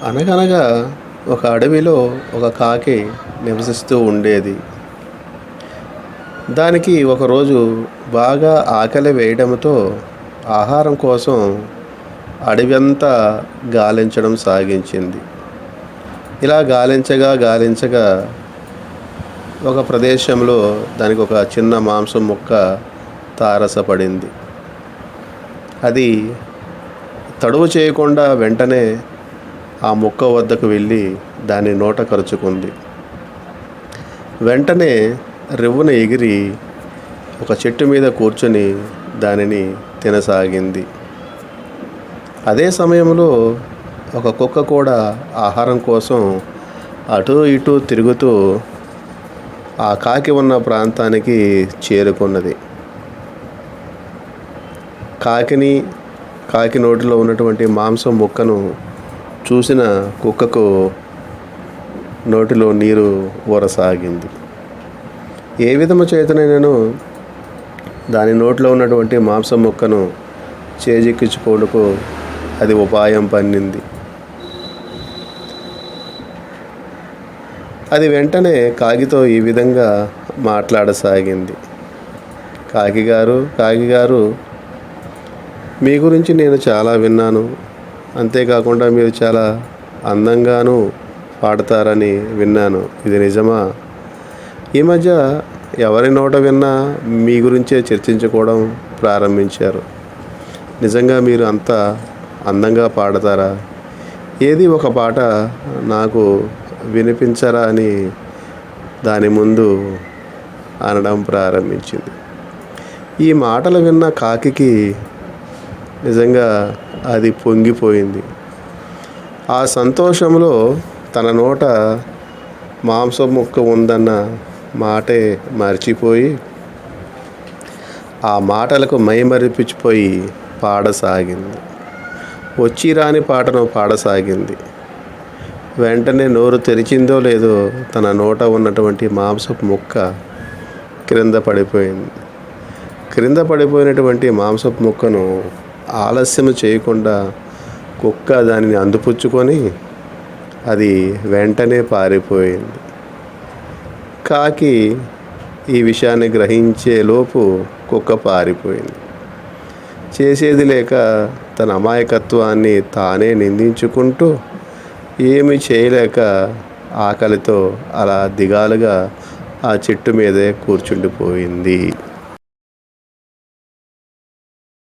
అనగనగా ఒక అడవిలో ఒక కాకి నివసిస్తూ ఉండేది. దానికి ఒకరోజు బాగా ఆకలి వేయడంతో ఆహారం కోసం అడవంతా గాలించడం సాగించింది. ఇలా గాలించగా గాలించగా ఒక ప్రదేశంలో దానికి ఒక చిన్న మాంసం ముక్క తారసపడింది. అది తడువు చేయకుండా వెంటనే ఆ ముక్క వద్దకు వెళ్ళి దాని నోట కరుచుకుంది. వెంటనే రివ్వున ఎగిరి ఒక చెట్టు మీద కూర్చొని దానిని తినసాగింది. అదే సమయంలో ఒక కుక్క కూడా ఆహారం కోసం అటూ ఇటూ తిరుగుతూ ఆ కాకి ఉన్న ప్రాంతానికి చేరుకున్నది. కాకి నోటిలో ఉన్నటువంటి మాంసం ముక్కను చూసిన కుక్కకు నోటిలో నీరు ఊరసాగింది. ఏ విధము చేతనైనను దాని నోట్లో ఉన్నటువంటి మాంసం ముక్కను చేజిక్కించుకోవడానికి అది ఉపాయం పన్నింది. అది వెంటనే కాకితో ఈ విధంగా మాట్లాడసాగింది. కాకి గారు, మీ గురించి నేను చాలా విన్నాను. అంతేకాకుండా మీరు చాలా అందంగానూ పాడతారని విన్నాను. ఇది నిజమా? ఈ మధ్య ఎవరి నోట విన్నా మీ గురించే చర్చించుకోవడం ప్రారంభించారు. నిజంగా మీరు అంత అందంగా పాడతారా? ఏది ఒక పాట నాకు వినిపించరా అని దాని ముందు అనడం ప్రారంభించింది. ఈ మాటలు విన్న కాకి నిజంగా అది పొంగిపోయింది. ఆ సంతోషంలో తన నోట మాంసం ముక్క ఉందన్న మాటే మర్చిపోయి ఆ మాటలకు మైమరిపించిపోయి పాడసాగింది. వచ్చి రాని పాటను పాడసాగింది. వెంటనే నోరు తెరిచిందో లేదో తన నోట ఉన్నటువంటి మాంసపు ముక్క క్రింద పడిపోయింది. క్రింద పడిపోయినటువంటి మాంసపు ముక్కను ఆలస్యం చేయకుండా కుక్క దానిని అందిపుచ్చుకొని అది వెంటనే పారిపోయింది. కాకి ఈ విషయాన్ని గ్రహించేలోపు కుక్క పారిపోయింది. చేసేది లేక తన అమాయకత్వాన్ని తానే నిందించుకుంటూ ఏమీ చేయలేక ఆకలితో అలా దిగాలుగా ఆ చెట్టు మీదే కూర్చుండిపోయింది.